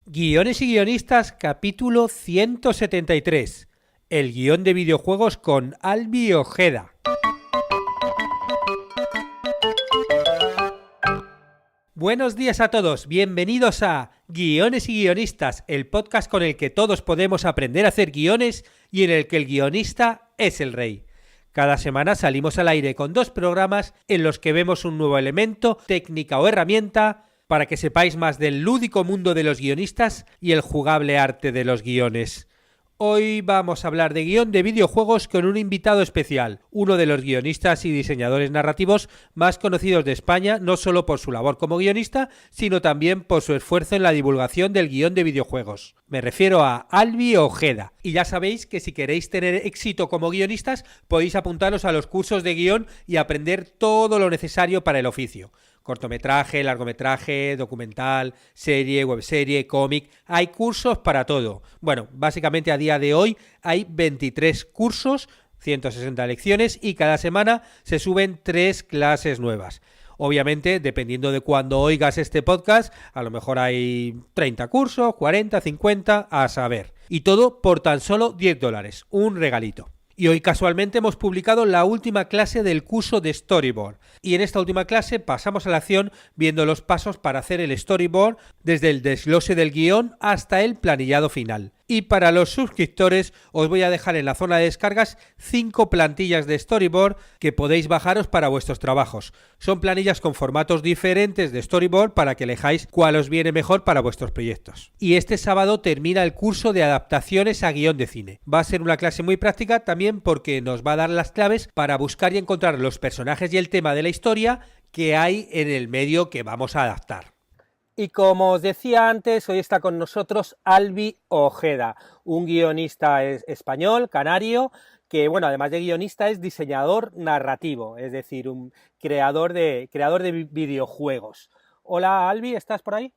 Guiones y guionistas, capítulo 173. El guión de videojuegos con Albi Ojeda. Buenos días a todos, bienvenidos a Guiones y guionistas, el podcast con el que todos podemos aprender a hacer guiones y en el que el guionista es el rey. Cada semana salimos al aire con 2 programas en los que vemos un nuevo elemento, técnica o herramienta para que sepáis más del lúdico mundo de los guionistas y el jugable arte de los guiones. Hoy vamos a hablar de guión de videojuegos con un invitado especial, uno de los guionistas y diseñadores narrativos más conocidos de España, no solo por su labor como guionista, sino también por su esfuerzo en la divulgación del guión de videojuegos. Me refiero a Albi Ojeda. Y ya sabéis que si queréis tener éxito como guionistas, podéis apuntaros a los cursos de guión y aprender todo lo necesario para el oficio. Cortometraje, largometraje, documental, serie, webserie, cómic, hay cursos para todo. Bueno, básicamente a día de hoy hay 23 cursos, 160 lecciones y cada semana se suben 3 clases nuevas. Obviamente, dependiendo de cuándo oigas este podcast, a lo mejor hay 30 cursos, 40, 50, a saber. Y todo por tan solo $10, un regalito. Y hoy casualmente hemos publicado la última clase del curso de Storyboard. Y en esta última clase pasamos a la acción viendo los pasos para hacer el Storyboard desde el desglose del guión hasta el planillado final. Y para los suscriptores os voy a dejar en la zona de descargas 5 plantillas de Storyboard que podéis bajaros para vuestros trabajos. Son planillas con formatos diferentes de Storyboard para que elijáis cuál os viene mejor para vuestros proyectos. Y este sábado termina el curso de adaptaciones a guión de cine. Va a ser una clase muy práctica también porque nos va a dar las claves para buscar y encontrar los personajes y el tema de la historia que hay en el medio que vamos a adaptar. Y como os decía antes, hoy está con nosotros Albi Ojeda, un guionista español, canario, que, bueno, además de guionista es diseñador narrativo, es decir, un creador de videojuegos. Hola Albi, ¿estás por ahí?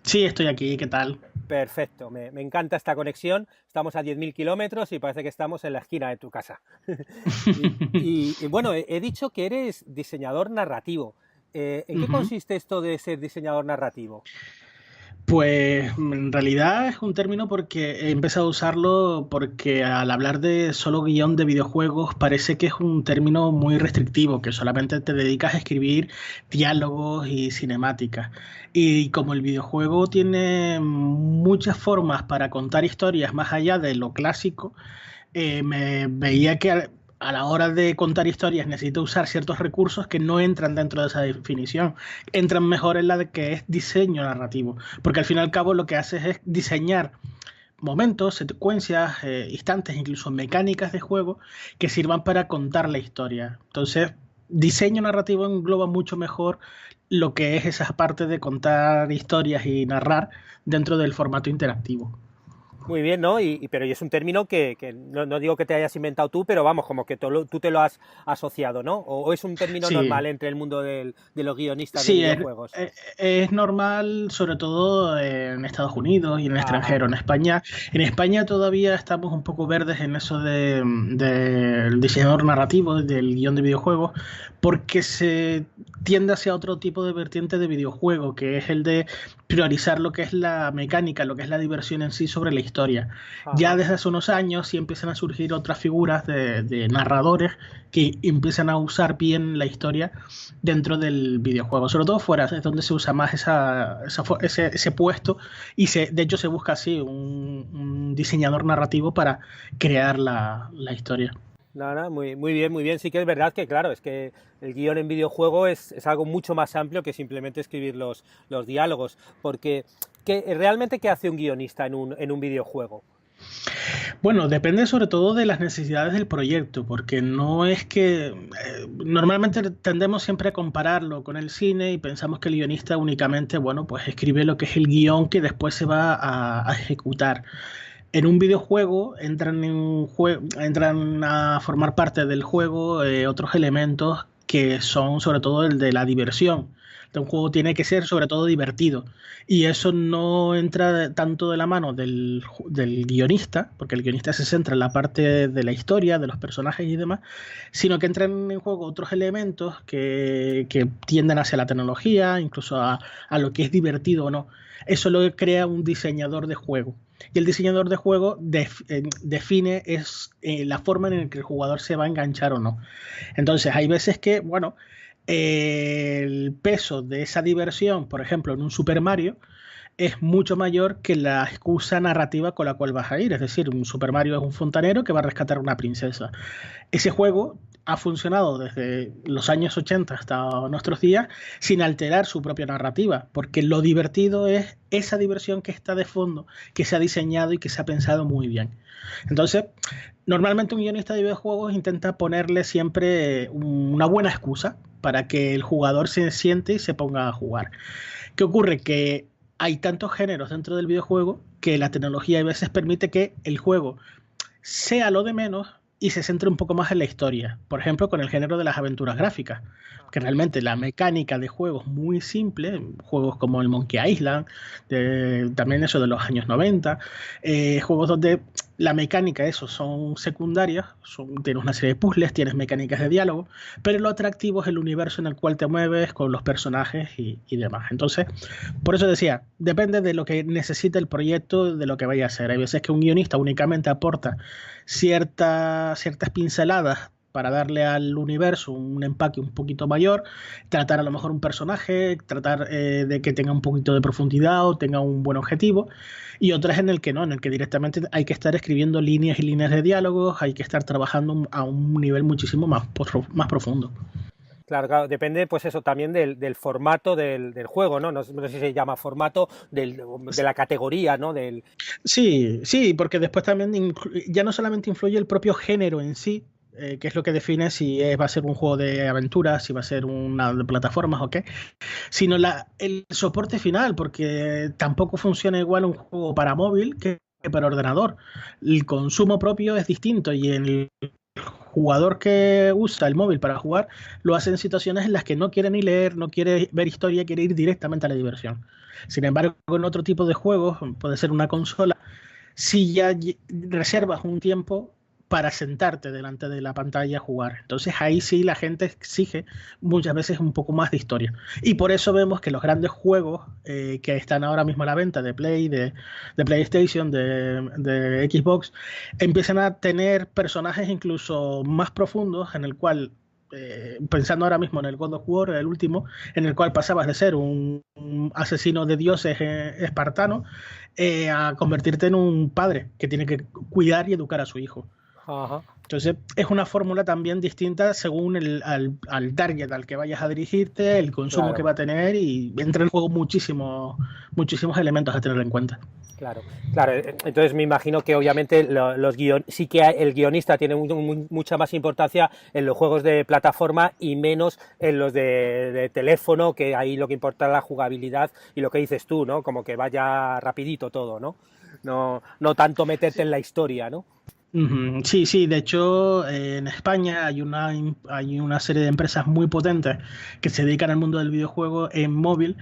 Sí, estoy aquí, ¿qué tal? Perfecto, me encanta esta conexión, estamos a 10.000 kilómetros y parece que estamos en la esquina de tu casa. Bueno, he dicho que eres diseñador narrativo. ¿En qué consiste esto de ser diseñador narrativo? Pues en realidad es un término porque he empezado a usarlo porque al hablar de solo guión de videojuegos parece que es un término muy restrictivo, que solamente te dedicas a escribir diálogos y cinemáticas. Y como el videojuego tiene muchas formas para contar historias más allá de lo clásico, me veía que a la hora de contar historias necesito usar ciertos recursos que no entran dentro de esa definición. Entran mejor en la de que es diseño narrativo, porque al fin y al cabo lo que haces es diseñar momentos, secuencias, instantes, incluso mecánicas de juego que sirvan para contar la historia. Entonces, diseño narrativo engloba mucho mejor lo que es esa parte de contar historias y narrar dentro del formato interactivo. Muy bien, ¿no? Pero es un término que no digo que te hayas inventado tú, pero vamos, como que tú te lo has asociado, ¿no? ¿O es un término normal entre el mundo de los guionistas de videojuegos? Es normal, sobre todo en Estados Unidos y en el extranjero. En España todavía estamos un poco verdes en eso del diseñador narrativo, del guión de videojuegos, porque se tiende hacia otro tipo de vertiente de videojuego, que es el de priorizar lo que es la mecánica, lo que es la diversión en sí sobre la historia. Ajá. Ya desde hace unos años sí empiezan a surgir otras figuras de narradores que empiezan a usar bien la historia dentro del videojuego, sobre todo fuera, es donde se usa más ese puesto y de hecho se busca así un diseñador narrativo para crear la historia. No, muy bien, muy bien. Sí que es verdad que, claro, es que el guión en videojuego es algo mucho más amplio que simplemente escribir los diálogos, porque ¿realmente qué hace un guionista en un videojuego? Bueno, depende sobre todo de las necesidades del proyecto, porque no es que normalmente tendemos siempre a compararlo con el cine y pensamos que el guionista únicamente, bueno, pues escribe lo que es el guión que después se va a ejecutar. En un videojuego entran a formar parte del juego otros elementos que son sobre todo el de la diversión. Un juego tiene que ser sobre todo divertido. Y eso no entra tanto de la mano del guionista, porque el guionista se centra en la parte de la historia, de los personajes y demás, sino que entran en juego otros elementos que tienden hacia la tecnología, incluso a lo que es divertido o no. Eso lo crea un diseñador de juego. Y el diseñador de juego define la forma en la que el jugador se va a enganchar o no. Entonces, hay veces que, bueno, el peso de esa diversión, por ejemplo, en un Super Mario, es mucho mayor que la excusa narrativa con la cual vas a ir. Es decir, un Super Mario es un fontanero que va a rescatar a una princesa. Ese juego ha funcionado desde los años 80 hasta nuestros días sin alterar su propia narrativa, porque lo divertido es esa diversión que está de fondo, que se ha diseñado y que se ha pensado muy bien. Entonces, normalmente un guionista de videojuegos intenta ponerle siempre una buena excusa para que el jugador se siente y se ponga a jugar. ¿Qué ocurre? Que hay tantos géneros dentro del videojuego que la tecnología a veces permite que el juego sea lo de menos y se centre un poco más en la historia. Por ejemplo, con el género de las aventuras gráficas, que realmente la mecánica de juegos muy simple, juegos como el Monkey Island, también eso de los años 90, juegos donde la mecánica, eso, son secundarias, tienes una serie de puzzles, tienes mecánicas de diálogo, pero lo atractivo es el universo en el cual te mueves con los personajes y demás. Entonces, por eso decía, depende de lo que necesite el proyecto, de lo que vaya a hacer. Hay veces que un guionista únicamente aporta ciertas pinceladas para darle al universo un empaque un poquito mayor, tratar a lo mejor un personaje, tratar de que tenga un poquito de profundidad o tenga un buen objetivo, y otras en el que no, en el que directamente hay que estar escribiendo líneas y líneas de diálogos, hay que estar trabajando a un nivel muchísimo más profundo. Claro, claro, depende, pues eso, también del formato del juego, ¿no? No sé si se llama formato de la categoría, ¿no? Sí, sí, porque después también ya no solamente influye el propio género en sí, que es lo que define si va a ser un juego de aventuras, si va a ser una de plataformas o qué, sino el soporte final, porque tampoco funciona igual un juego para móvil que para ordenador. El consumo propio es distinto y el jugador que usa el móvil para jugar lo hace en situaciones en las que no quiere ni leer, no quiere ver historia, quiere ir directamente a la diversión. Sin embargo, en otro tipo de juegos, puede ser una consola, si ya reservas un tiempo para sentarte delante de la pantalla a jugar. Entonces ahí sí la gente exige muchas veces un poco más de historia. Y por eso vemos que los grandes juegos que están ahora mismo a la venta de Play, de PlayStation, de Xbox, empiezan a tener personajes incluso más profundos en el cual pensando ahora mismo en el God of War, el último, en el cual pasabas de ser un asesino de dioses espartano a convertirte en un padre que tiene que cuidar y educar a su hijo. Ajá. Entonces es una fórmula también distinta según al target al que vayas a dirigirte, el consumo claro que va a tener, y entra en juego muchísimos elementos a tener en cuenta. Claro, claro. Entonces me imagino que obviamente sí que el guionista tiene mucha más importancia en los juegos de plataforma y menos en los de teléfono, que ahí lo que importa es la jugabilidad y lo que dices tú, ¿no? Como que vaya rapidito todo, ¿no? No tanto meterte en la historia, ¿no? Sí, sí, de hecho en España hay una serie de empresas muy potentes que se dedican al mundo del videojuego en móvil,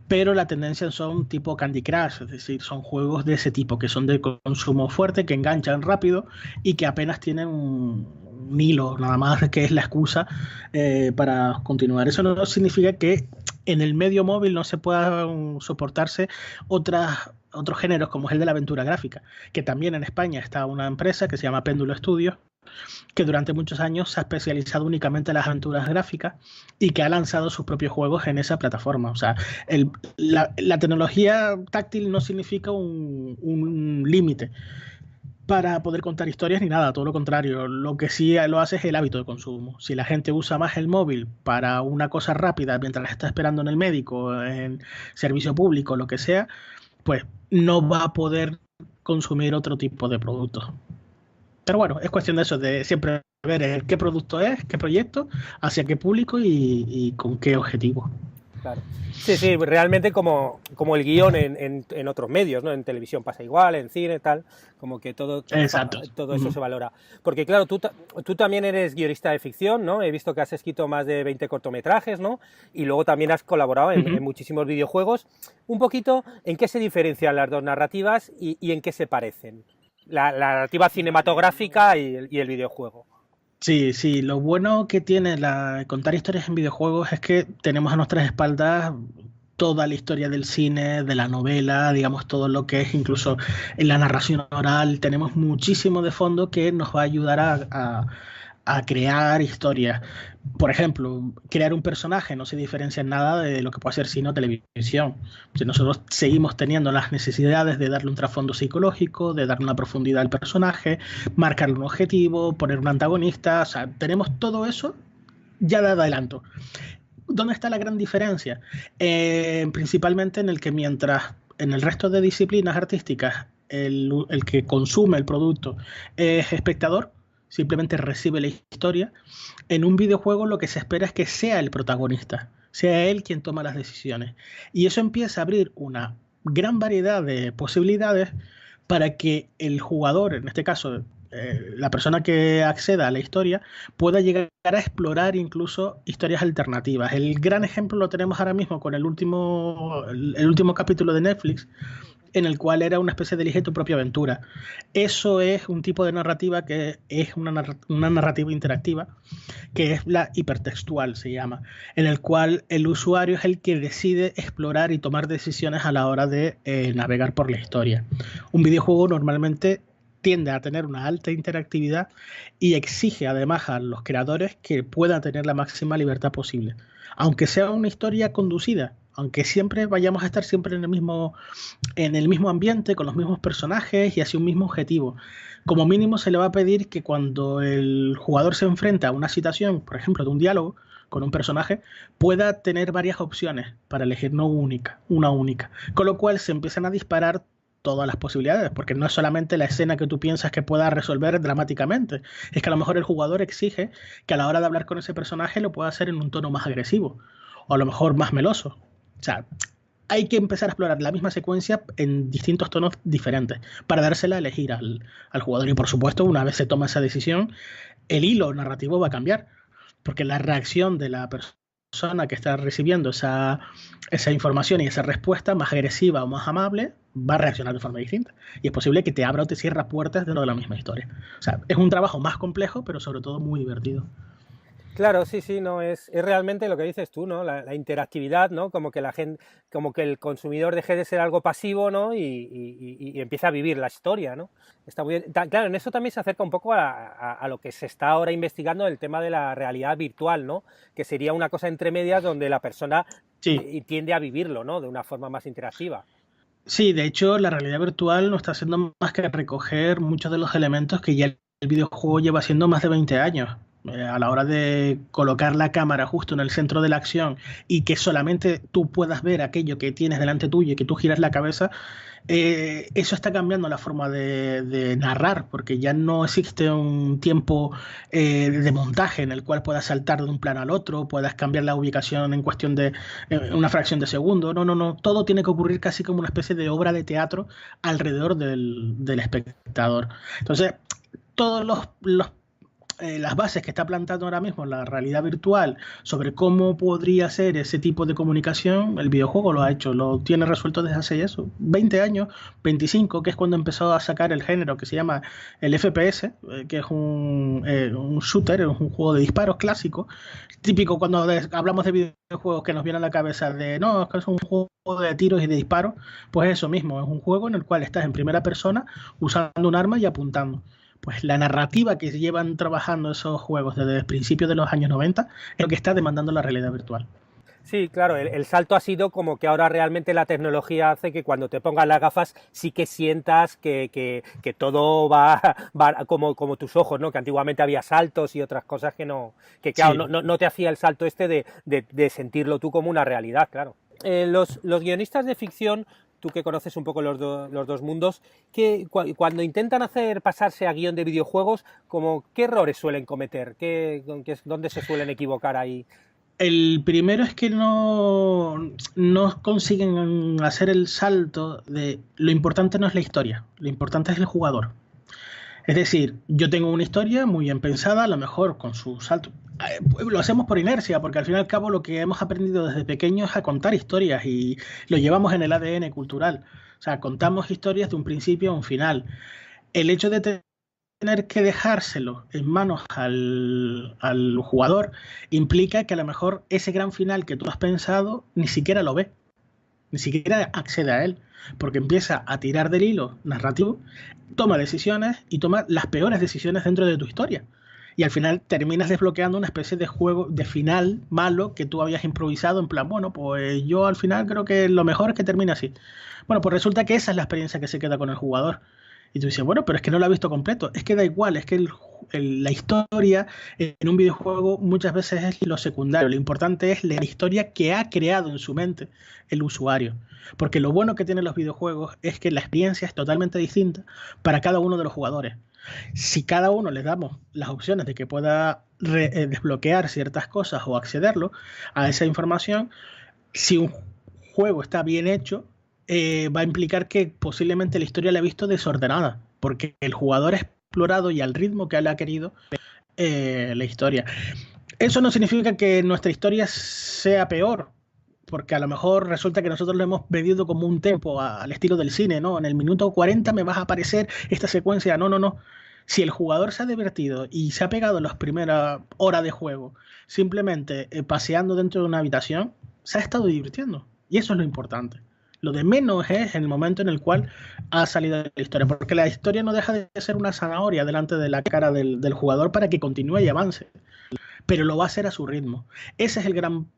pero la tendencia son tipo Candy Crush, es decir, son juegos de ese tipo, que son de consumo fuerte, que enganchan rápido y que apenas tienen un hilo, nada más que es la excusa para continuar. Eso no significa que en el medio móvil no se puedan soportarse otros géneros como es el de la aventura gráfica, que también en España está una empresa que se llama Péndulo Studios, que durante muchos años se ha especializado únicamente en las aventuras gráficas y que ha lanzado sus propios juegos en esa plataforma. O sea, la tecnología táctil no significa un límite para poder contar historias ni nada, todo lo contrario. Lo que sí lo hace es el hábito de consumo. Si la gente usa más el móvil para una cosa rápida mientras está esperando en el médico, en servicio público, lo que sea, pues no va a poder consumir otro tipo de productos. Pero bueno, es cuestión de eso, de siempre ver qué producto es, qué proyecto, hacia qué público y con qué objetivo. Claro. Sí, sí, realmente como el guión en otros medios, ¿no? En televisión pasa igual, en cine, tal, como que Exacto. todo eso se valora. Porque claro, tú también eres guionista de ficción, ¿no? He visto que has escrito más de 20 cortometrajes, ¿no? Y luego también has colaborado en muchísimos videojuegos. Un poquito, ¿en qué se diferencian las dos narrativas y en qué se parecen? La narrativa cinematográfica y el videojuego. Sí, sí, lo bueno que tiene contar historias en videojuegos es que tenemos a nuestras espaldas toda la historia del cine, de la novela, digamos todo lo que es incluso en la narración oral, tenemos muchísimo de fondo que nos va a ayudar a crear historias. Por ejemplo, crear un personaje no se diferencia en nada de lo que puede ser cine o televisión. Si nosotros seguimos teniendo las necesidades de darle un trasfondo psicológico, de darle una profundidad al personaje, marcarle un objetivo, poner un antagonista, o sea, tenemos todo eso ya de adelanto. ¿Dónde está la gran diferencia? Principalmente en el que mientras en el resto de disciplinas artísticas el que consume el producto es espectador, simplemente recibe la historia, en un videojuego lo que se espera es que sea el protagonista, sea él quien toma las decisiones. Y eso empieza a abrir una gran variedad de posibilidades para que el jugador, en este caso la persona que acceda a la historia, pueda llegar a explorar incluso historias alternativas. El gran ejemplo lo tenemos ahora mismo con el último capítulo de Netflix, en el cual era una especie de elige tu propia aventura. Eso es un tipo de narrativa que es una narrativa interactiva, que es la hipertextual, se llama, en el cual el usuario es el que decide explorar y tomar decisiones a la hora de navegar por la historia. Un videojuego normalmente tiende a tener una alta interactividad y exige además a los creadores que puedan tener la máxima libertad posible. Aunque sea una historia conducida, aunque siempre vayamos a estar siempre en el mismo ambiente, con los mismos personajes y hacia un mismo objetivo. Como mínimo se le va a pedir que cuando el jugador se enfrenta a una situación, por ejemplo, de un diálogo con un personaje, pueda tener varias opciones para elegir no una única. Con lo cual se empiezan a disparar todas las posibilidades, porque no es solamente la escena que tú piensas que pueda resolver dramáticamente, es que a lo mejor el jugador exige que a la hora de hablar con ese personaje lo pueda hacer en un tono más agresivo, o a lo mejor más meloso. O sea, hay que empezar a explorar la misma secuencia en distintos tonos diferentes para dársela a elegir al jugador. Y por supuesto, una vez se toma esa decisión, el hilo narrativo va a cambiar, porque la reacción de la persona que está recibiendo esa información y esa respuesta más agresiva o más amable va a reaccionar de forma distinta. Y es posible que te abra o te cierre puertas dentro de la misma historia. O sea, es un trabajo más complejo, pero sobre todo muy divertido. Claro, sí, sí, no, es realmente lo que dices tú, ¿no? La interactividad, ¿no? Como que la gente, como que el consumidor deje de ser algo pasivo, ¿no? Y empieza a vivir la historia, ¿no? Está muy bien. Claro, en eso también se acerca un poco a lo que se está ahora investigando, el tema de la realidad virtual, ¿no? Que sería una cosa entre medias donde la persona Sí. tiende a vivirlo, ¿no? De una forma más interactiva. Sí, de hecho, la realidad virtual no está haciendo más que recoger muchos de los elementos que ya el videojuego lleva haciendo más de 20 años. A la hora de colocar la cámara justo en el centro de la acción y que solamente tú puedas ver aquello que tienes delante tuyo y que tú giras la cabeza, eso está cambiando la forma de narrar, porque ya no existe un tiempo de montaje en el cual puedas saltar de un plano al otro, puedas cambiar la ubicación en cuestión de una fracción de segundo. No, no, no. Todo tiene que ocurrir casi como una especie de obra de teatro alrededor del espectador. Entonces, todos las bases que está plantando ahora mismo la realidad virtual sobre cómo podría ser ese tipo de comunicación, el videojuego lo ha hecho, lo tiene resuelto desde hace eso, 20 años, 25, que es cuando empezó a sacar el género que se llama el FPS, que es un shooter, es un juego de disparos clásico, típico cuando hablamos de videojuegos que nos viene a la cabeza de, no, es que es un juego de tiros y de disparos, pues eso mismo, es un juego en el cual estás en primera persona usando un arma y apuntando. Pues la narrativa que llevan trabajando esos juegos desde principios de los años 90 es lo que está demandando la realidad virtual. Sí, claro, el salto ha sido como que ahora realmente la tecnología hace que cuando te pongas las gafas sí que sientas que todo va como tus ojos, ¿no? Que antiguamente había saltos y otras cosas que no, que claro, Sí. no te hacía el salto este de sentirlo tú como una realidad, claro. Los guionistas de ficción, tú que conoces un poco los dos mundos, cuando intentan pasarse a guión de videojuegos, ¿qué errores suelen cometer? ¿Dónde se suelen equivocar ahí? El primero es que no consiguen hacer el salto de lo importante no es la historia, lo importante es el jugador. Es decir, yo tengo una historia muy bien pensada, a lo mejor con su salto. Lo hacemos por inercia, porque al fin y al cabo lo que hemos aprendido desde pequeños es a contar historias y lo llevamos en el ADN cultural. O sea, contamos historias de un principio a un final. El hecho de tener que dejárselo en manos al jugador implica que a lo mejor ese gran final que tú has pensado ni siquiera lo ve, ni siquiera accede a él, porque empieza a tirar del hilo narrativo, toma decisiones y toma las peores decisiones dentro de tu historia. Y al final terminas desbloqueando una especie de juego de final malo que tú habías improvisado en plan, bueno, pues yo al final creo que lo mejor es que termine así. Bueno, pues resulta que esa es la experiencia que se queda con el jugador. Y tú dices, bueno, pero es que no lo ha visto completo. Es que da igual, es que la historia en un videojuego muchas veces es lo secundario. Lo importante es la historia que ha creado en su mente el usuario. Porque lo bueno que tienen los videojuegos es que la experiencia es totalmente distinta para cada uno de los jugadores. Si cada uno le damos las opciones de que pueda desbloquear ciertas cosas o accederlo a esa información, si un juego está bien hecho, va a implicar que posiblemente la historia la ha visto desordenada, porque el jugador ha explorado y al ritmo que él ha querido la historia. Eso no significa que nuestra historia sea peor, porque a lo mejor resulta que nosotros lo hemos pedido como un tempo al estilo del cine, ¿no? En el minuto 40 me vas a aparecer esta secuencia. No, no, no. Si el jugador se ha divertido y se ha pegado las primeras horas de juego simplemente paseando dentro de una habitación, se ha estado divirtiendo. Y eso es lo importante. Lo de menos es el momento en el cual ha salido la historia, porque la historia no deja de ser una zanahoria delante de la cara del jugador para que continúe y avance, pero lo va a hacer a su ritmo. Ese es el gran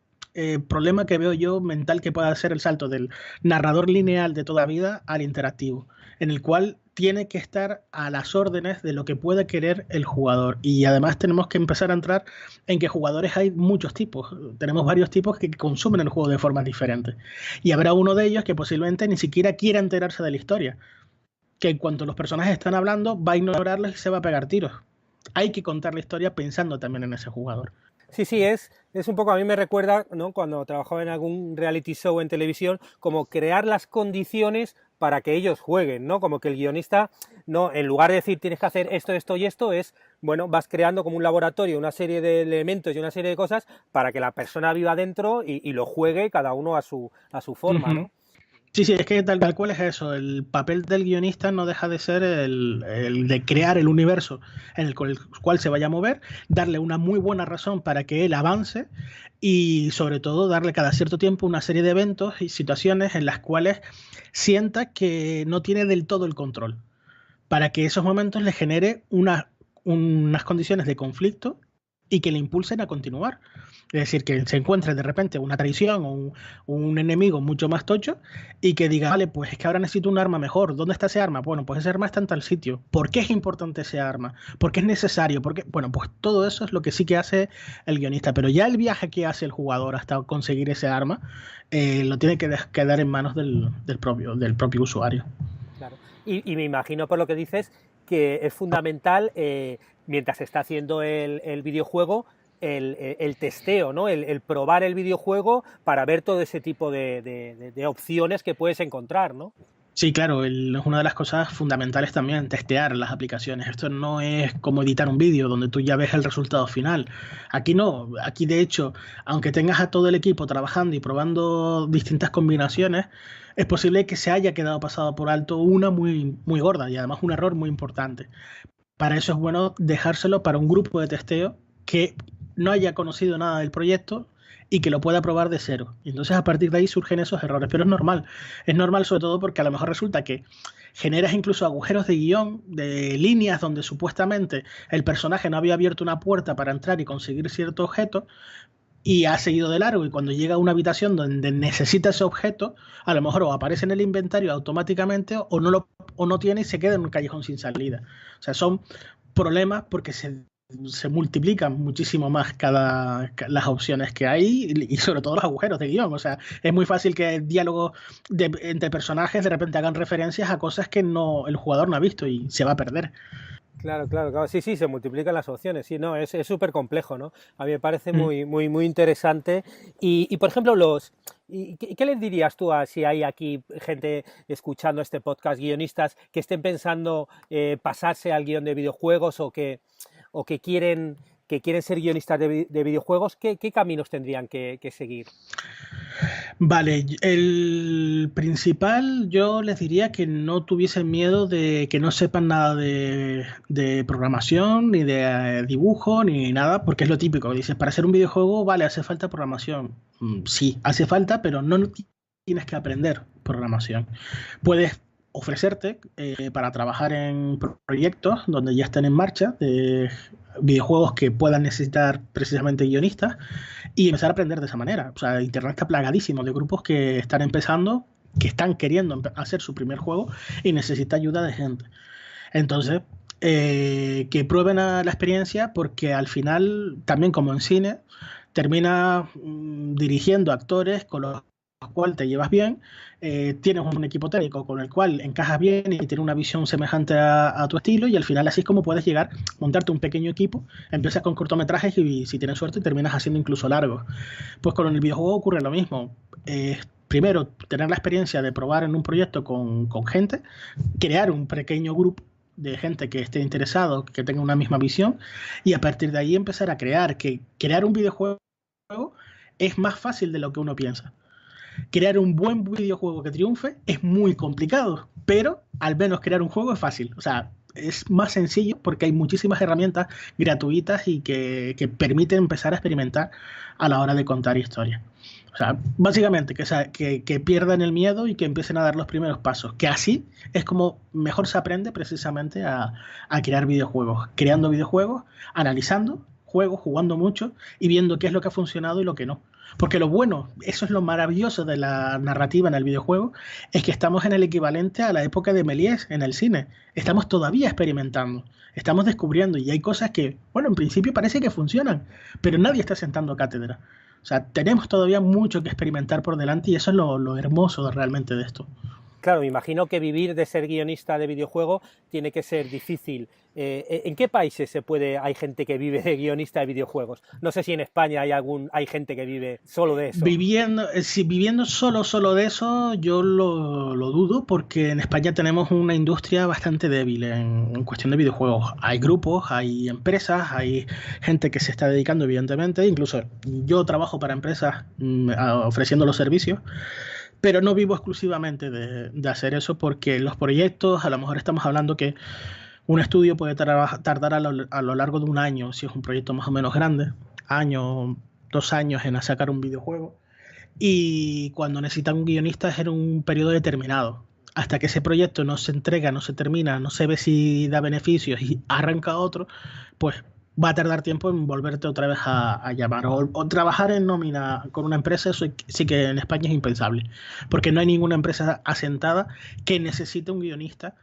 problema que veo yo mental que pueda ser el salto del narrador lineal de toda vida al interactivo, en el cual tiene que estar a las órdenes de lo que puede querer el jugador. Y además tenemos que empezar a entrar en que jugadores hay muchos tipos. Tenemos varios tipos que consumen el juego de formas diferentes. Y habrá uno de ellos que posiblemente ni siquiera quiera enterarse de la historia, que en cuanto los personajes están hablando va a ignorarlos y se va a pegar tiros. Hay que contar la historia pensando también en ese jugador. Sí, sí, es un poco, a mí me recuerda, ¿no?, cuando trabajaba en algún reality show en televisión, como crear las condiciones para que ellos jueguen, ¿no? Como que el guionista, no, en lugar de decir tienes que hacer esto, esto y esto, es, bueno, vas creando como un laboratorio, una serie de elementos y una serie de cosas para que la persona viva dentro y lo juegue cada uno a su forma, ¿no? Sí, sí, es que tal cual es eso. El papel del guionista no deja de ser el de crear el universo en el cual se vaya a mover, darle una muy buena razón para que él avance y sobre todo darle cada cierto tiempo una serie de eventos y situaciones en las cuales sienta que no tiene del todo el control, para que esos momentos le genere unas condiciones de conflicto y que le impulsen a continuar. Es decir, que se encuentre de repente una traición o un enemigo mucho más tocho y que diga, vale, pues es que ahora necesito un arma mejor. ¿Dónde está ese arma? Bueno, pues ese arma está en tal sitio. ¿Por qué es importante ese arma? ¿Por qué es necesario? Bueno, pues todo eso es lo que sí que hace el guionista. Pero ya el viaje que hace el jugador hasta conseguir ese arma lo tiene que quedar en manos del propio usuario. Claro. Y me imagino por lo que dices que es fundamental, mientras se está haciendo el videojuego, el testeo, ¿no? El probar el videojuego para ver todo ese tipo de opciones que puedes encontrar, ¿no? Sí, claro, es una de las cosas fundamentales también, testear las aplicaciones. Esto no es como editar un vídeo donde tú ya ves el resultado final. Aquí no, aquí de hecho, aunque tengas a todo el equipo trabajando y probando distintas combinaciones, es posible que se haya quedado pasado por alto una muy, muy gorda y además un error muy importante. Para eso es bueno dejárselo para un grupo de testeo que no haya conocido nada del proyecto y que lo pueda probar de cero. Y entonces a partir de ahí surgen esos errores. Pero es normal sobre todo porque a lo mejor resulta que generas incluso agujeros de guión, de líneas donde supuestamente el personaje no había abierto una puerta para entrar y conseguir cierto objeto y ha seguido de largo y cuando llega a una habitación donde necesita ese objeto, a lo mejor o aparece en el inventario automáticamente o no tiene y se queda en un callejón sin salida. O sea, son problemas porque se multiplican muchísimo más las opciones que hay y sobre todo los agujeros de guión. O sea, es muy fácil que el diálogo entre personajes de repente hagan referencias a cosas que el jugador no ha visto y se va a perder. Claro, claro, claro. Sí, sí, se multiplican las opciones. Sí, no, es súper complejo, ¿no? A mí me parece muy, muy, muy interesante. Por ejemplo, ¿qué les dirías tú a si hay aquí gente escuchando este podcast, guionistas, que estén pensando pasarse al guión de videojuegos o que quieren ser guionistas de videojuegos? ¿Qué caminos tendrían que seguir? Vale, el principal yo les diría que no tuviesen miedo de que no sepan nada de programación, ni de dibujo, ni nada, porque es lo típico. Dices, para hacer un videojuego, vale, hace falta programación. Sí, hace falta, pero no tienes que aprender programación. Puedes ofrecerte para trabajar en proyectos donde ya estén en marcha, de videojuegos que puedan necesitar precisamente guionistas y empezar a aprender de esa manera. O sea, Internet está plagadísimo de grupos que están empezando, que están queriendo hacer su primer juego y necesita ayuda de gente. Entonces, que prueben la experiencia porque al final, también como en cine, termina dirigiendo actores con los cuales te llevas bien, tienes un equipo técnico con el cual encajas bien y tiene una visión semejante a tu estilo y al final así es como puedes llegar, montarte un pequeño equipo, empiezas con cortometrajes y si tienes suerte terminas haciendo incluso largos. Pues con el videojuego ocurre lo mismo. Primero, tener la experiencia de probar en un proyecto con gente, crear un pequeño grupo de gente que esté interesado, que tenga una misma visión, y a partir de ahí empezar a crear, que crear un videojuego es más fácil de lo que uno piensa. Crear un buen videojuego que triunfe es muy complicado, pero al menos crear un juego es fácil. O sea, es más sencillo porque hay muchísimas herramientas gratuitas y que permiten empezar a experimentar a la hora de contar historias. O sea, básicamente que pierdan el miedo y que empiecen a dar los primeros pasos. Que así es como mejor se aprende precisamente a crear videojuegos. Creando videojuegos, analizando juegos, jugando mucho y viendo qué es lo que ha funcionado y lo que no. Porque lo bueno, eso es lo maravilloso de la narrativa en el videojuego, es que estamos en el equivalente a la época de Méliès en el cine. Estamos todavía experimentando, estamos descubriendo y hay cosas que, bueno, en principio parece que funcionan, pero nadie está sentando cátedra. O sea, tenemos todavía mucho que experimentar por delante y eso es lo hermoso realmente de esto. Claro, me imagino que vivir de ser guionista de videojuego tiene que ser difícil. ¿En qué países hay gente que vive de guionista de videojuegos? No sé si en España hay gente que vive solo de eso. Viviendo solo de eso, yo lo dudo, porque en España tenemos una industria bastante débil en cuestión de videojuegos. Hay grupos, hay empresas, hay gente que se está dedicando, evidentemente. Incluso yo trabajo para empresas ofreciendo los servicios. Pero no vivo exclusivamente de hacer eso porque los proyectos, a lo mejor estamos hablando que un estudio puede tardar a lo largo de un año, si es un proyecto más o menos grande, año, 2 años en sacar un videojuego. Y cuando necesitan un guionista es en un periodo determinado. Hasta que ese proyecto no se entrega, no se termina, no se ve si da beneficios y arranca otro, pues va a tardar tiempo en volverte otra vez a llamar. O trabajar en nómina con una empresa, eso sí que en España es impensable, porque no hay ninguna empresa asentada que necesite un guionista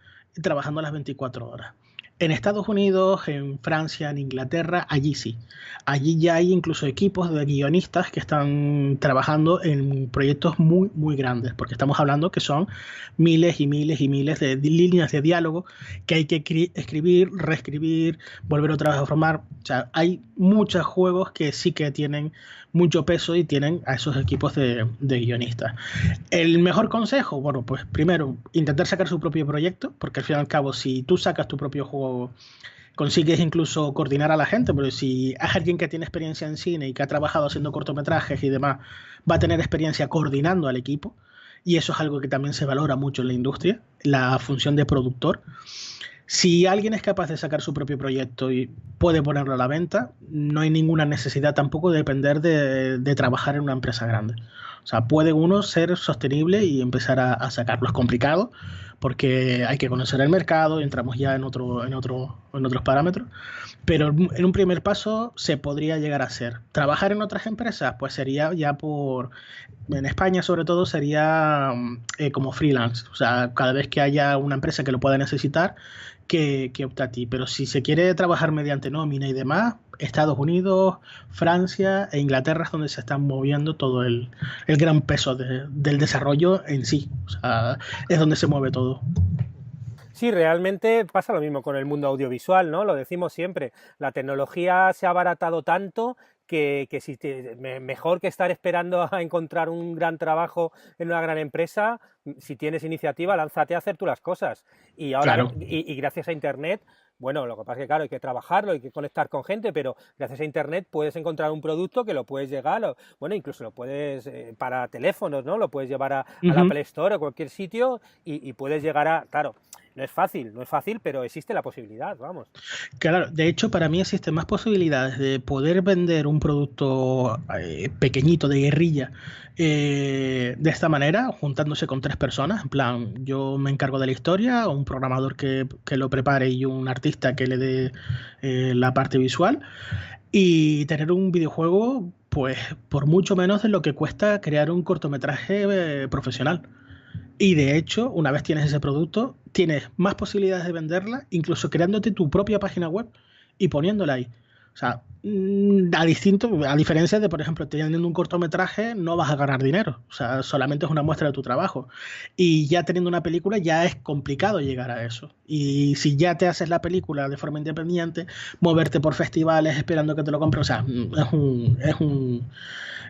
trabajando las 24 horas. En Estados Unidos, en Francia, en Inglaterra, allí sí. Allí ya hay incluso equipos de guionistas que están trabajando en proyectos muy, muy grandes, porque estamos hablando que son miles y miles y miles de líneas de diálogo que hay que escribir, reescribir, volver otra vez a formar. O sea, hay muchos juegos que sí que tienen mucho peso y tienen a esos equipos de guionistas. El mejor consejo, bueno, pues primero, intentar sacar su propio proyecto, porque al fin y al cabo, si tú sacas tu propio juego, consigues incluso coordinar a la gente, pero si es alguien que tiene experiencia en cine y que ha trabajado haciendo cortometrajes y demás, va a tener experiencia coordinando al equipo, y eso es algo que también se valora mucho en la industria, la función de productor. Si alguien es capaz de sacar su propio proyecto y puede ponerlo a la venta, no hay ninguna necesidad tampoco de depender de trabajar en una empresa grande. O sea, puede uno ser sostenible y empezar a sacarlo. Es complicado porque hay que conocer el mercado, entramos ya en otros parámetros, pero en un primer paso se podría llegar a hacer. Trabajar en otras empresas, pues sería ya en España sobre todo sería como freelance. O sea, cada vez que haya una empresa que lo pueda necesitar, que opta a ti. Pero si se quiere trabajar mediante nómina y demás, Estados Unidos, Francia e Inglaterra es donde se están moviendo todo el gran peso del desarrollo en sí. O sea, es donde se mueve todo. Sí, realmente pasa lo mismo con el mundo audiovisual, ¿no? Lo decimos siempre. La tecnología se ha abaratado tanto que si mejor que estar esperando a encontrar un gran trabajo en una gran empresa, si tienes iniciativa, lánzate a hacer tú las cosas. Y ahora, Claro. y gracias a Internet, bueno, lo que pasa es que claro, hay que trabajarlo, hay que conectar con gente, pero gracias a Internet puedes encontrar un producto que lo puedes llegar, bueno, incluso lo puedes, para teléfonos, ¿no? Lo puedes llevar a la Ujú. Play Store o cualquier sitio y puedes llegar a, claro, no es fácil, pero existe la posibilidad, vamos. Claro, de hecho, para mí existen más posibilidades de poder vender un producto pequeñito de guerrilla de esta manera, juntándose con tres personas. En plan, yo me encargo de la historia, un programador que lo prepare y un artista que le dé la parte visual. Y tener un videojuego, pues, por mucho menos de lo que cuesta crear un cortometraje profesional. Y de hecho, una vez tienes ese producto, tienes más posibilidades de venderla, incluso creándote tu propia página web y poniéndola ahí. O sea, a diferencia de, por ejemplo, teniendo un cortometraje, no vas a ganar dinero. O sea, solamente es una muestra de tu trabajo. Y ya teniendo una película, ya es complicado llegar a eso. Y si ya te haces la película de forma independiente, moverte por festivales esperando que te lo compre, o sea,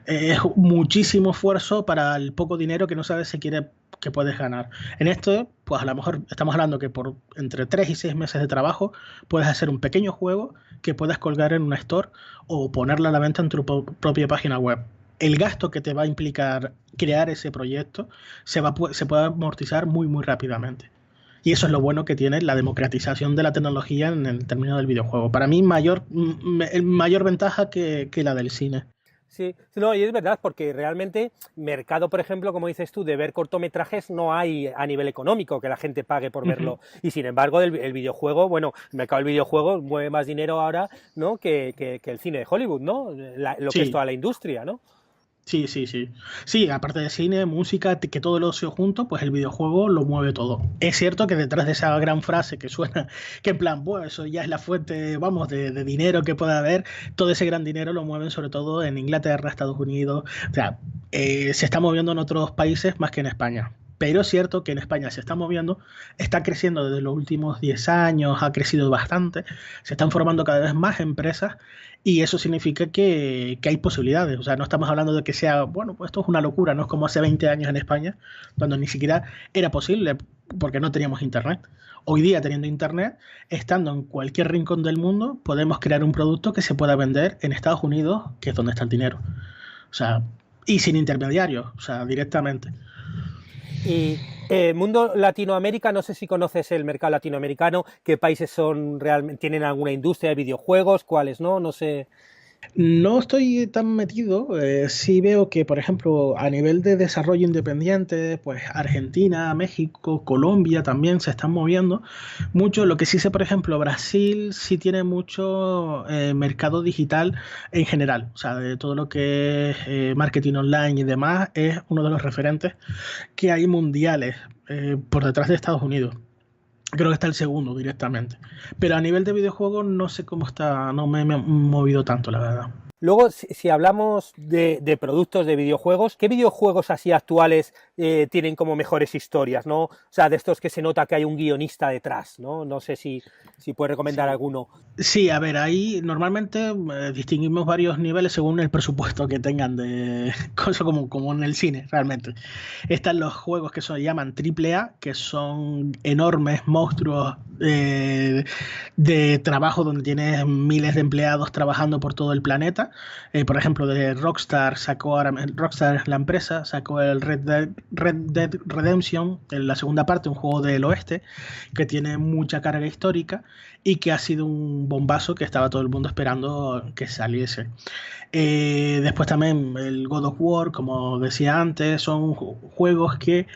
es muchísimo esfuerzo para el poco dinero que no sabes si quiere que puedes ganar. En esto, pues a lo mejor estamos hablando que por entre 3 y 6 meses de trabajo puedes hacer un pequeño juego que puedas colgar en una store o ponerla a la venta en tu propia página web. El gasto que te va a implicar crear ese proyecto se puede amortizar muy, muy rápidamente. Y eso es lo bueno que tiene la democratización de la tecnología en el término del videojuego. Para mí, mayor ventaja que la del cine. Sí, sí, no, y es verdad, porque realmente mercado, por ejemplo, como dices tú, de ver cortometrajes no hay a nivel económico que la gente pague por Uh -huh. verlo. Y sin embargo, el videojuego, bueno, el mercado del videojuego mueve más dinero ahora, ¿no? Que el cine de Hollywood, ¿no? Lo que es Sí, toda la industria, ¿no? sí, sí, sí. Sí, aparte de cine, música, que todo lo ocio junto, pues el videojuego lo mueve todo. Es cierto que detrás de esa gran frase que suena, que en plan, bueno, eso ya es la fuente, vamos, de dinero que puede haber, todo ese gran dinero lo mueven sobre todo en Inglaterra, Estados Unidos, o sea, se está moviendo en otros países más que en España. Pero es cierto que en España se está moviendo, está creciendo desde los últimos 10 años, ha crecido bastante, se están formando cada vez más empresas y eso significa que hay posibilidades. O sea, no estamos hablando de que sea, bueno, pues esto es una locura, no es como hace 20 años en España, cuando ni siquiera era posible porque no teníamos internet. Hoy día, teniendo internet, estando en cualquier rincón del mundo, podemos crear un producto que se pueda vender en Estados Unidos, que es donde está el dinero. O sea, y sin intermediarios, o sea, directamente. Y mundo Latinoamérica, no sé si conoces el mercado latinoamericano, qué países son realmente, tienen alguna industria de videojuegos, cuáles no, no sé. No estoy tan metido, sí veo que, por ejemplo, a nivel de desarrollo independiente, pues Argentina, México, Colombia también se están moviendo mucho. Lo que sí sé, por ejemplo, Brasil sí tiene mucho mercado digital en general, o sea, de todo lo que es marketing online y demás, es uno de los referentes que hay mundiales por detrás de Estados Unidos. Creo que está el segundo directamente. Pero a nivel de videojuegos no sé cómo está, no me he movido tanto, la verdad. Luego, si hablamos de productos de videojuegos, ¿qué videojuegos así actuales tienen como mejores historias, ¿no? O sea, de estos que se nota que hay un guionista detrás, ¿no? No sé si puedes recomendar Sí. alguno. Sí, a ver, ahí normalmente distinguimos varios niveles según el presupuesto que tengan de cosas como en el cine, realmente. Están los juegos que se llaman triple A, que son enormes monstruos de trabajo donde tienes miles de empleados trabajando por todo el planeta. Por ejemplo, de Rockstar sacó ahora, Rockstar es la empresa, sacó el Red Dead Redemption, en la segunda parte, un juego del oeste, que tiene mucha carga histórica y que ha sido un bombazo que estaba todo el mundo esperando que saliese. Después también el God of War, como decía antes, son juegos que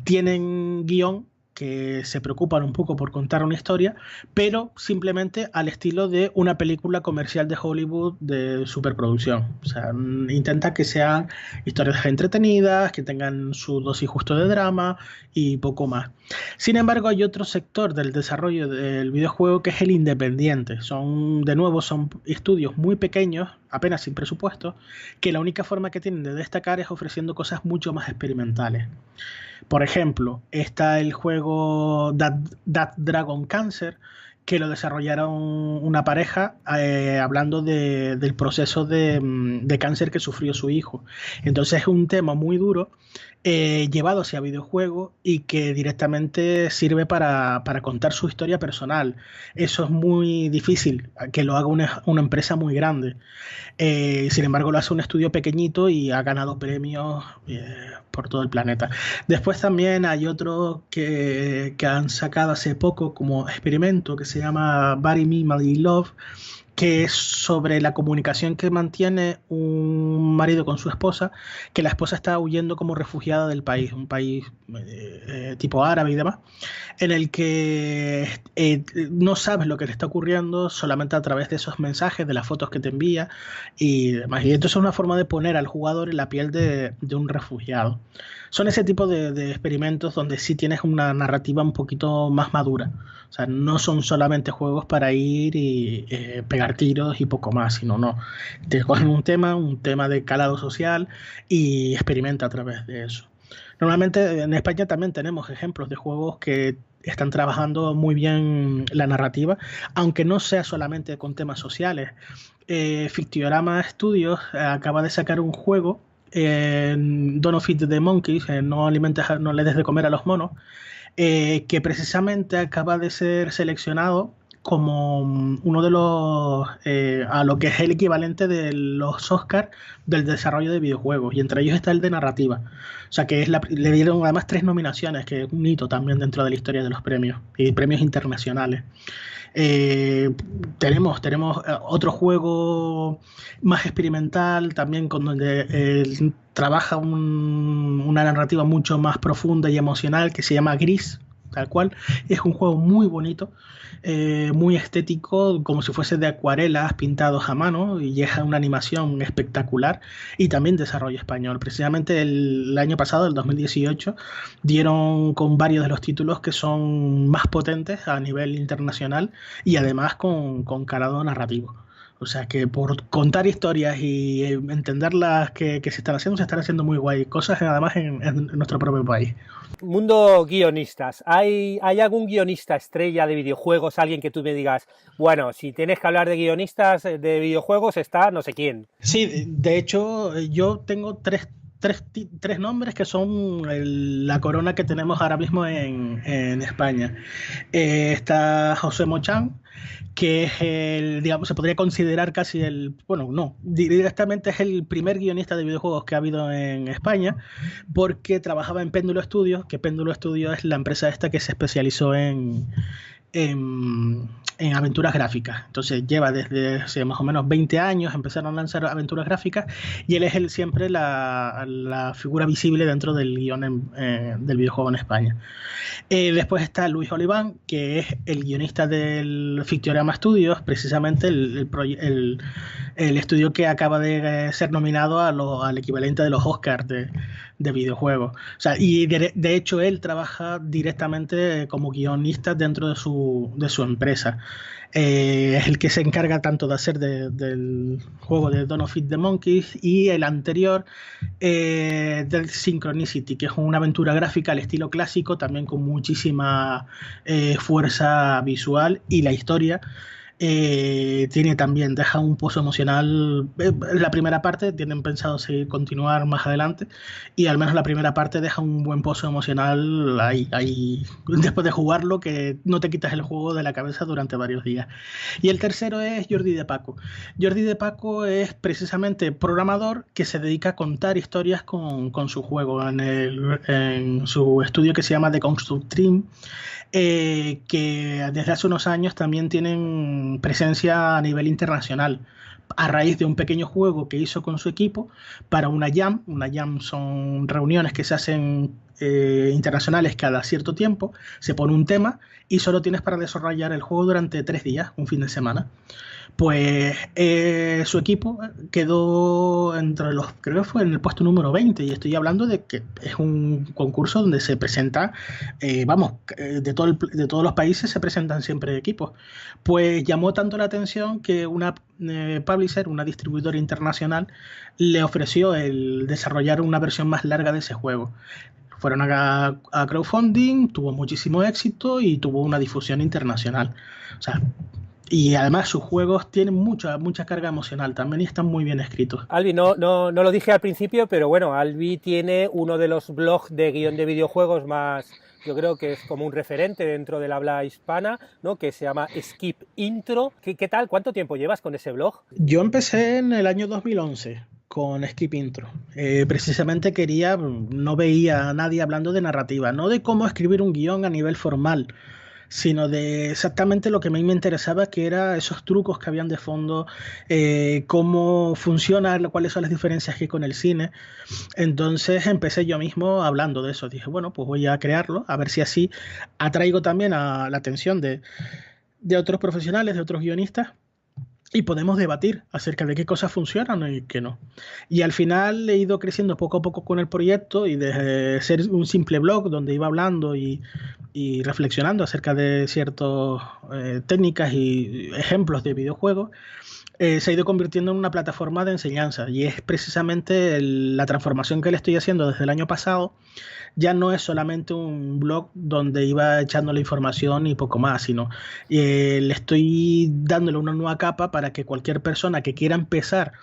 tienen guión, que se preocupan un poco por contar una historia, pero simplemente al estilo de una película comercial de Hollywood de superproducción. O sea, intenta que sean historias entretenidas, que tengan su dosis justo de drama y poco más. Sin embargo, hay otro sector del desarrollo del videojuego que es el independiente. De nuevo, son estudios muy pequeños, apenas sin presupuesto, que la única forma que tienen de destacar es ofreciendo cosas mucho más experimentales. Por ejemplo, está el juego That Dragon Cancer, que lo desarrollaron una pareja hablando del proceso de cáncer que sufrió su hijo. Entonces es un tema muy duro, llevado hacia videojuegos y que directamente sirve para contar su historia personal. Eso es muy difícil, que lo haga una empresa muy grande. Sin embargo, lo hace un estudio pequeñito y ha ganado premios por todo el planeta. Después también hay otro que han sacado hace poco como experimento que se llama Bury Me, My Love, que es sobre la comunicación que mantiene un marido con su esposa, que la esposa está huyendo como refugiada del país, un país tipo árabe y demás, en el que no sabes lo que le está ocurriendo solamente a través de esos mensajes, de las fotos que te envía y demás. Y entonces es una forma de poner al jugador en la piel de un refugiado. Son ese tipo de experimentos donde sí tienes una narrativa un poquito más madura. O sea, no son solamente juegos para ir y pegar tiros y poco más, sino no. Te cogen un tema de calado social y experimenta a través de eso. Normalmente en España también tenemos ejemplos de juegos que están trabajando muy bien la narrativa, aunque no sea solamente con temas sociales. Fictiorama Studios acaba de sacar un juego, Don't Feed the Monkeys, no le des de comer a los monos, que precisamente acaba de ser seleccionado como uno de los a lo que es el equivalente de los Oscars del desarrollo de videojuegos, y entre ellos está el de narrativa. O sea que le dieron además 3 nominaciones, que es un hito también dentro de la historia de los premios y premios internacionales. Tenemos otro juego más experimental también, con donde trabaja una narrativa mucho más profunda y emocional, que se llama Gris, tal cual. Es un juego muy bonito, muy estético, como si fuese de acuarelas pintados a mano, y es una animación espectacular, y también desarrollo español. Precisamente el año pasado, el 2018, dieron con varios de los títulos que son más potentes a nivel internacional y además con calado narrativo. O sea que por contar historias y entender las que se están haciendo muy guay. Cosas además en nuestro propio país. Mundo guionistas. ¿Hay algún guionista estrella de videojuegos? Alguien que tú me digas, bueno, si tienes que hablar de guionistas de videojuegos está no sé quién. Sí, de hecho yo tengo tres nombres que son la corona que tenemos ahora mismo en España. Está José Mochán, que es digamos, se podría considerar casi directamente es el primer guionista de videojuegos que ha habido en España, porque trabajaba en Péndulo Studios, que Péndulo Studios es la empresa esta que se especializó en aventuras gráficas. Entonces lleva desde hace más o menos 20 años, empezaron a lanzar aventuras gráficas, y él es siempre la figura visible dentro del guión del videojuego en España. Después está Luis Oliván, que es el guionista del Fictiorama Studios, precisamente el estudio que acaba de ser nominado al equivalente de los Oscars de videojuegos. O sea, y de hecho él trabaja directamente como guionista dentro de su empresa. Es el que se encarga tanto de hacer del juego de Don't Feed the Monkeys y el anterior del Synchronicity, que es una aventura gráfica al estilo clásico, también con muchísima fuerza visual, y la historia deja un pozo emocional. La primera parte tienen pensado continuar más adelante, y al menos la primera parte deja un buen pozo emocional ahí después de jugarlo, que no te quitas el juego de la cabeza durante varios días. Y el tercero es Jordi de Paco. Jordi de Paco es precisamente programador que se dedica a contar historias con su juego en su estudio que se llama The Construct Dream, que desde hace unos años también tienen presencia a nivel internacional, a raíz de un pequeño juego que hizo con su equipo para una jam. Una jam son reuniones que se hacen internacionales cada cierto tiempo, se pone un tema y solo tienes para desarrollar el juego durante 3 días, un fin de semana. Pues su equipo quedó entre los, creo que fue en el puesto número 20, y estoy hablando de que es un concurso donde se presenta, de todos los países se presentan siempre equipos. Pues llamó tanto la atención que una publisher, una distribuidora internacional, le ofreció el desarrollar una versión más larga de ese juego. Fueron a crowdfunding, tuvo muchísimo éxito y tuvo una difusión internacional. O sea, y además sus juegos tienen mucha carga emocional también y están muy bien escritos. Albi, no lo dije al principio, pero bueno, Albi tiene uno de los blogs de guión de videojuegos más, yo creo que es como un referente dentro del habla hispana, ¿no? Que se llama Skip Intro. ¿Qué tal? ¿Cuánto tiempo llevas con ese blog? Yo empecé en el año 2011 con Skip Intro. Precisamente no veía a nadie hablando de narrativa, no de cómo escribir un guión a nivel formal, sino de exactamente lo que a mí me interesaba, que era esos trucos que habían de fondo, cómo funciona, cuáles son las diferencias que hay con el cine. Entonces empecé yo mismo hablando de eso. Dije, bueno, pues voy a crearlo, a ver si así atraigo también a la atención de otros profesionales, de otros guionistas, y podemos debatir acerca de qué cosas funcionan y qué no. Y al final he ido creciendo poco a poco con el proyecto, y desde ser un simple blog donde iba hablando y reflexionando acerca de ciertas técnicas y ejemplos de videojuegos, se ha ido convirtiendo en una plataforma de enseñanza, y es precisamente la transformación que le estoy haciendo desde el año pasado. Ya no es solamente un blog donde iba echando la información y poco más, sino le estoy dándole una nueva capa para que cualquier persona que quiera empezar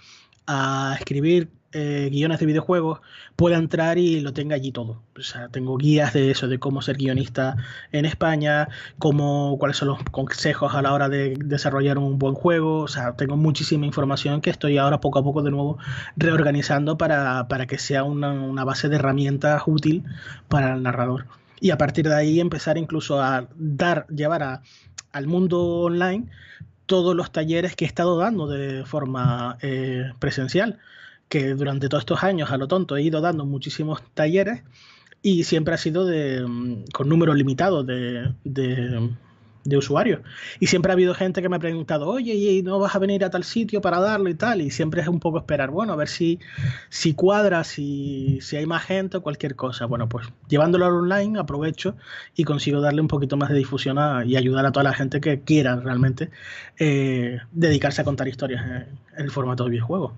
a escribir guiones de videojuegos pueda entrar y lo tenga allí todo. O sea, tengo guías de eso, de cómo ser guionista en España, cuáles son los consejos a la hora de desarrollar un buen juego. O sea, tengo muchísima información que estoy ahora poco a poco de nuevo reorganizando para que sea una base de herramientas útil para el narrador. Y a partir de ahí empezar incluso a llevar al mundo online todos los talleres que he estado dando de forma presencial, que durante todos estos años a lo tonto he ido dando muchísimos talleres, y siempre ha sido con números limitados de usuarios. Y siempre ha habido gente que me ha preguntado, oye, ¿y no vas a venir a tal sitio para darlo y tal? Y siempre es un poco esperar, bueno, a ver si cuadra, si hay más gente o cualquier cosa. Bueno, pues llevándolo al online aprovecho y consigo darle un poquito más de difusión y ayudar a toda la gente que quiera realmente dedicarse a contar historias en el formato de videojuego.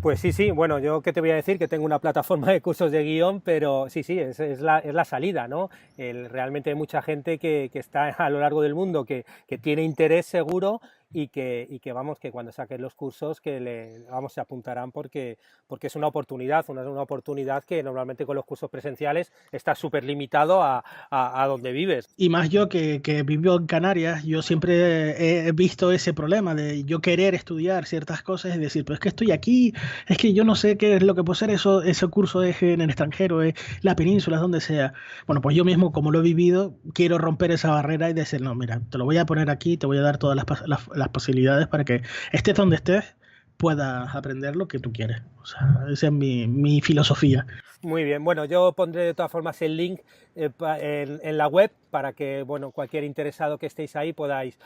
Pues sí, bueno, yo qué te voy a decir, que tengo una plataforma de cursos de guión, pero sí, es la salida, ¿no? Realmente hay mucha gente que está a lo largo del mundo, que tiene interés seguro, y que vamos, que cuando saquen los cursos se apuntarán porque es una oportunidad que normalmente con los cursos presenciales está súper limitado a donde vives. Y más yo que vivo en Canarias, yo siempre he visto ese problema de yo querer estudiar ciertas cosas y decir, pero es que estoy aquí, es que yo no sé qué es lo que puedo hacer, ese curso es en el extranjero, es la península, es donde sea. Bueno, pues yo mismo, como lo he vivido, quiero romper esa barrera y decir, no, mira, te lo voy a poner aquí, te voy a dar todas las posibilidades para que estés donde estés, puedas aprender lo que tú quieres. O sea, esa es mi filosofía. Muy bien, bueno, yo pondré de todas formas el link en la web para que, bueno, cualquier interesado que estéis ahí podáis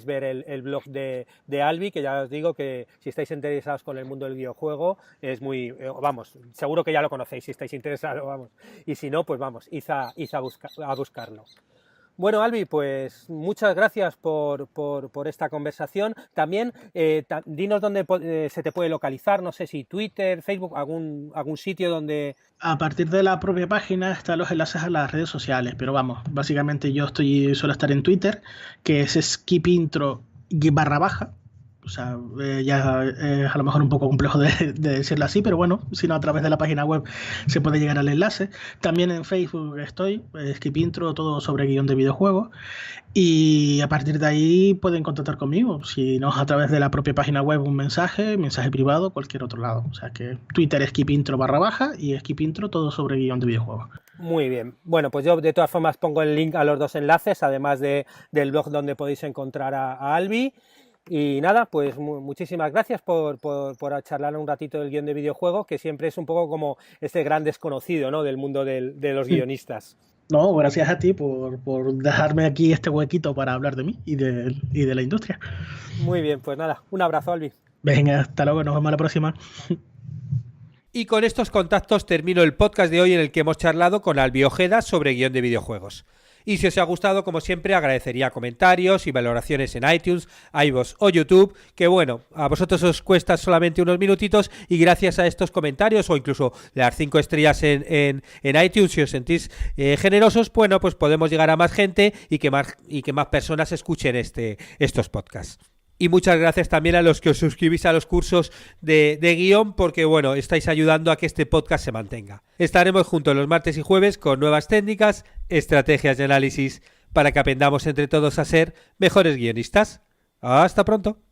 ver el blog de Albi, que ya os digo que si estáis interesados con el mundo del videojuego es muy, vamos, seguro que ya lo conocéis si estáis interesados, vamos, y si no, pues vamos, id a buscarlo. Bueno, Albi, pues muchas gracias por esta conversación. También dinos dónde se te puede localizar, no sé si Twitter, Facebook, algún sitio donde... A partir de la propia página están los enlaces a las redes sociales, pero vamos, básicamente yo suelo estar en Twitter, que es skipintro _. O sea, ya es a lo mejor un poco complejo de decirlo así, pero bueno, si no, a través de la página web se puede llegar al enlace. También en Facebook estoy, Skip Intro, todo sobre guión de videojuegos. Y a partir de ahí pueden contactar conmigo. Si no es a través de la propia página web, un mensaje privado, cualquier otro lado. O sea que Twitter Skip Intro _ y Skip Intro, todo sobre guión de videojuegos. Muy bien. Bueno, pues yo de todas formas pongo el link a los dos enlaces, además del blog donde podéis encontrar a Albi. Y nada, pues muchísimas gracias por charlar un ratito del guión de videojuegos, que siempre es un poco como este gran desconocido, ¿no?, del mundo de los guionistas. No, gracias a ti por dejarme aquí este huequito para hablar de mí y de la industria. Muy bien, pues nada, un abrazo, Albi. Venga, hasta luego, nos vemos la próxima. Y con estos contactos termino el podcast de hoy en el que hemos charlado con Albi Ojeda sobre guión de videojuegos. Y si os ha gustado, como siempre, agradecería comentarios y valoraciones en iTunes, iVoox o YouTube, que bueno, a vosotros os cuesta solamente unos minutitos y gracias a estos comentarios o incluso las 5 estrellas en iTunes, si os sentís generosos, bueno, pues podemos llegar a más gente y que más personas escuchen estos podcasts. Y muchas gracias también a los que os suscribís a los cursos de guión, porque bueno, estáis ayudando a que este podcast se mantenga. Estaremos juntos los martes y jueves con nuevas técnicas, estrategias de análisis para que aprendamos entre todos a ser mejores guionistas. ¡Hasta pronto!